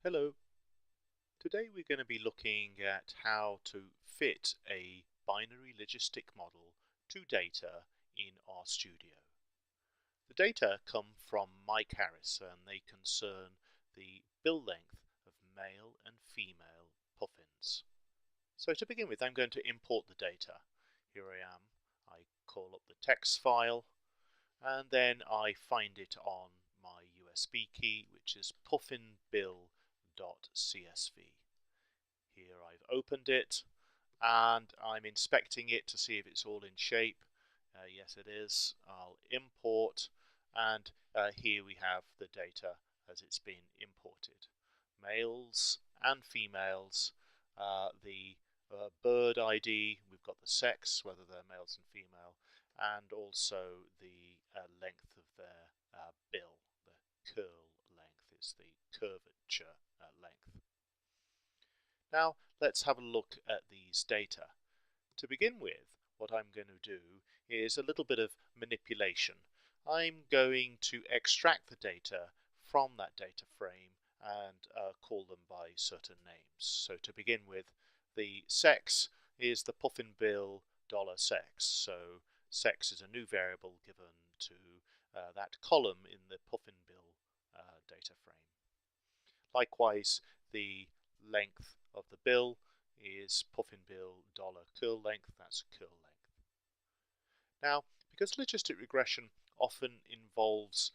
Hello. Today we're going to be looking at how to fit a binary logistic model to data in RStudio. The data come from Mike Harris and they concern the bill length of male and female puffins. So to begin with, I'm going to import the data. Here I am. I call up the text file and then I find it on my USB key, which is puffinbill.csv. Here I've opened it and I'm inspecting it to see if it's all in shape. Yes, it is. I'll import, and here we have the data as it's been imported. Males and females, the bird ID, we've got the sex, whether they're males and female, and also the length of their bill. The curl length is the curvature length. Now let's have a look at these data. To begin with, what I'm going to do is a little bit of manipulation. I'm going to extract the data from that data frame and call them by certain names. So to begin with, the sex is the puffinbill $sex. So sex is a new variable given to that column in the puffinbill data frame. Likewise, the length of the bill is puffinbill $curl length, that's curl length. Now, because logistic regression often involves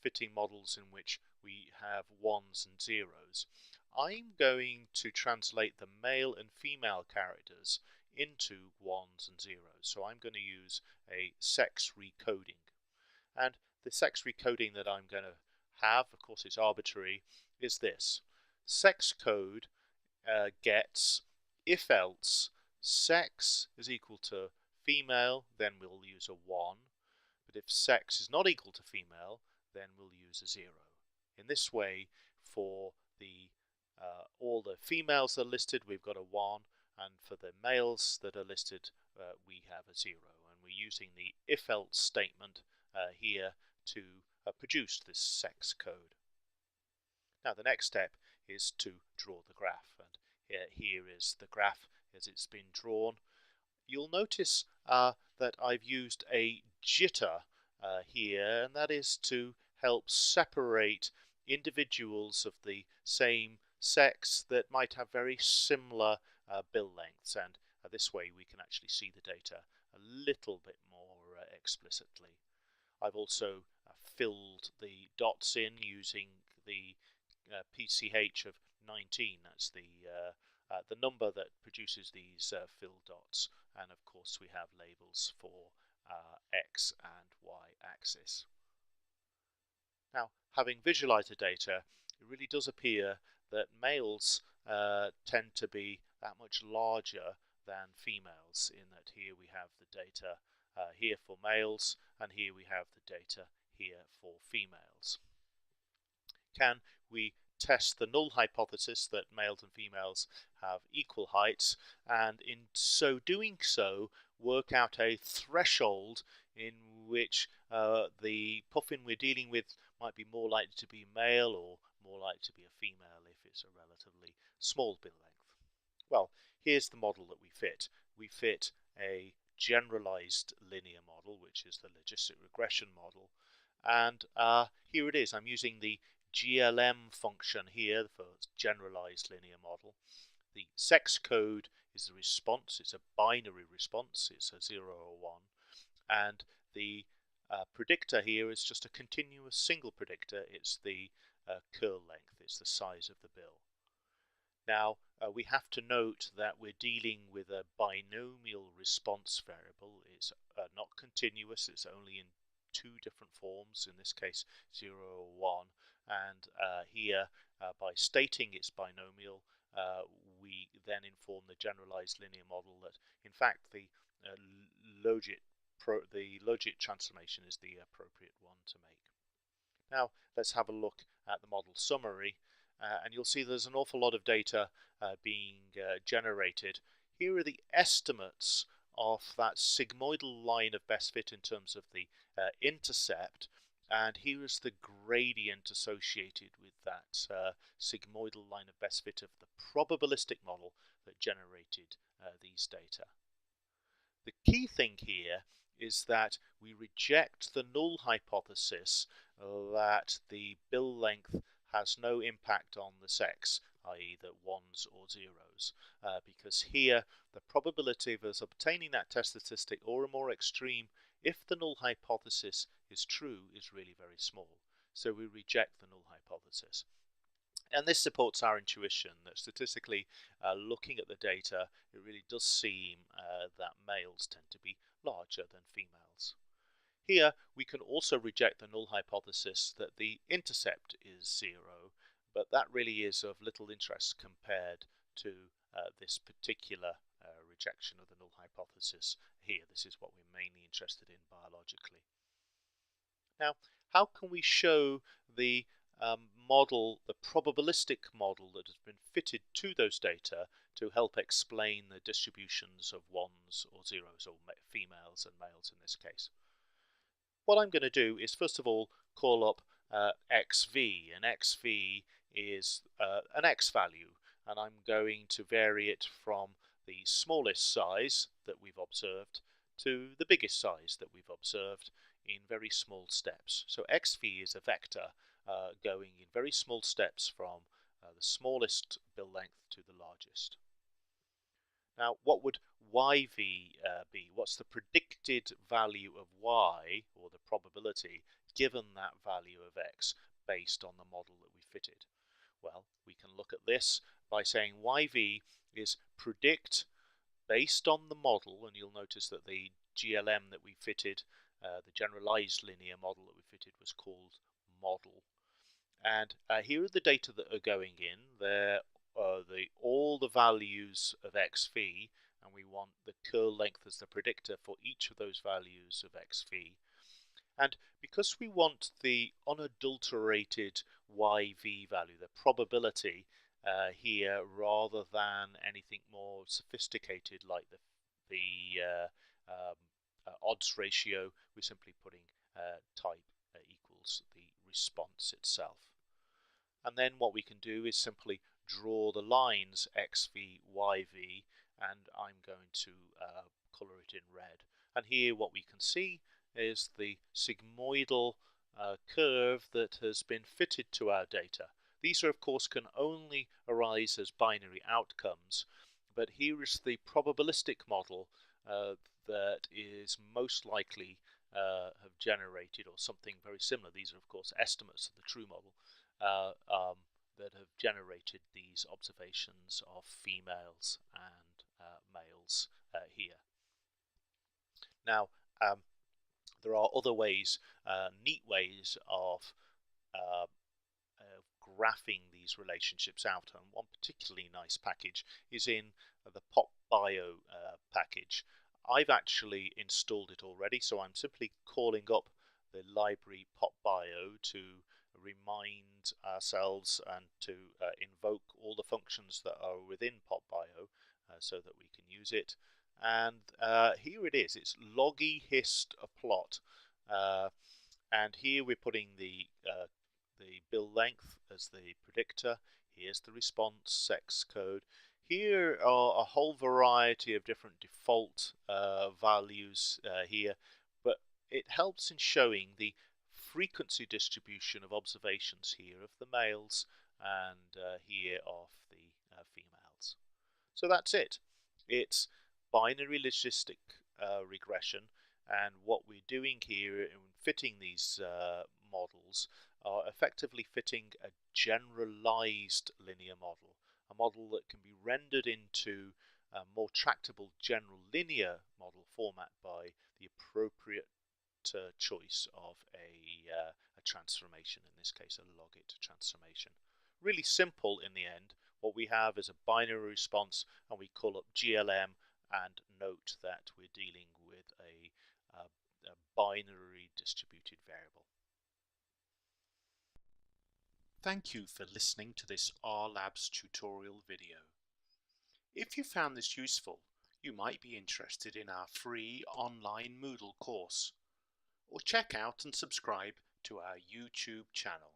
fitting models in which we have ones and zeros, I'm going to translate the male and female characters into ones and zeros. So I'm going to use a sex recoding. And the sex recoding that I'm going to have, of course it's arbitrary, is this. Sex code gets if else sex is equal to female, then we'll use a 1. But if sex is not equal to female, then we'll use a 0. In this way, for the all the females that are listed, we've got a 1, and for the males that are listed, we have a 0. And we're using the if else statement here to produce this sex code. Now the next step is to draw the graph, and here is the graph as it's been drawn. You'll notice that I've used a jitter here, and that is to help separate individuals of the same sex that might have very similar bill lengths, and this way we can actually see the data a little bit more explicitly. I've also filled the dots in using the PCH of 19. That's the number that produces these fill dots, and of course we have labels for X and Y axis. Now, having visualized the data, it really does appear that males tend to be that much larger than females, in that here we have the data here for males, and here we have the data here for females. Can we test the null hypothesis that males and females have equal heights, and in so doing work out a threshold in which the puffin we're dealing with might be more likely to be male or more likely to be a female if it's a relatively small bill length? Well, here's the model that we fit. We fit a generalized linear model, which is the logistic regression model, and here it is. I'm using the GLM function here for generalized linear model. The sex code is the response. It's a binary response. It's a 0 or 1. And the predictor here is just a continuous single predictor. It's the curl length. It's the size of the bill. Now, we have to note that we're dealing with a binomial response variable. It's not continuous. It's only in two different forms, in this case 0 or 1, and here by stating it's binomial we then inform the generalized linear model that in fact the logit transformation is the appropriate one to make. Now let's have a look at the model summary, and you'll see there's an awful lot of data being generated. Here are the estimates of that sigmoidal line of best fit in terms of the intercept And here is the gradient associated with that sigmoidal line of best fit of the probabilistic model that generated these data. The key thing here is that we reject the null hypothesis that the bill length has no impact on the sex, i.e. the ones or zeros, because here the probability of us obtaining that test statistic or a more extreme, if the null hypothesis is true, is really very small. So we reject the null hypothesis. And this supports our intuition that statistically, looking at the data, it really does seem that males tend to be larger than females. Here, we can also reject the null hypothesis that the intercept is zero, but that really is of little interest compared to this particular rejection of the null hypothesis here. This is what we're mainly interested in biologically. Now, how can we show the model, the probabilistic model that has been fitted to those data to help explain the distributions of ones or zeros, or females and males in this case? What I'm going to do is first of all call up xv, and xv is an x value, and I'm going to vary it from the smallest size that we've observed to the biggest size that we've observed in very small steps. So xv is a vector going in very small steps from the smallest bill length to the largest. Now, what would yv be? What's the predicted value of y, or the probability, given that value of x based on the model that we fitted? Well, we can look at this by saying yv is predict based on the model, and you'll notice that the GLM that we fitted, the generalized linear model that we fitted, was called model. And here are the data that are going in. They're all the values of xv, and we want the curl length as the predictor for each of those values of xv. And because we want the unadulterated yv value, the probability here, rather than anything more sophisticated like the odds ratio, we're simply putting type equals the response itself. And then what we can do is simply draw the lines xv, yv, and I'm going to colour it in red. And here what we can see is the sigmoidal curve that has been fitted to our data. These, of course, can only arise as binary outcomes, but here is the probabilistic model that is most likely have generated, or something very similar. These are, of course, estimates of the true model that have generated these observations of females and males here. Now, there are other ways, neat ways of graphing these relationships out, and one particularly nice package is in the PopBio package. I've actually installed it already, so I'm simply calling up the library PopBio to remind ourselves and to invoke all the functions that are within PopBio so that we can use it. And here it is. It's logihist plot, and here we're putting the bill length as the predictor. Here's the response sex code. Here are a whole variety of different default values here, but it helps in showing the frequency distribution of observations here of the males and here of the females. So that's it. It's binary logistic regression, and what we're doing here in fitting these models are effectively fitting a generalized linear model, a model that can be rendered into a more tractable general linear model format by the appropriate choice of a transformation, in this case a logit transformation. Really simple in the end. What we have is a binary response, and we call up GLM, and note that we're dealing with a binary distributed variable. Thank you for listening to this R-Labs tutorial video. If you found this useful, you might be interested in our free online Moodle course, or check out and subscribe to our YouTube channel.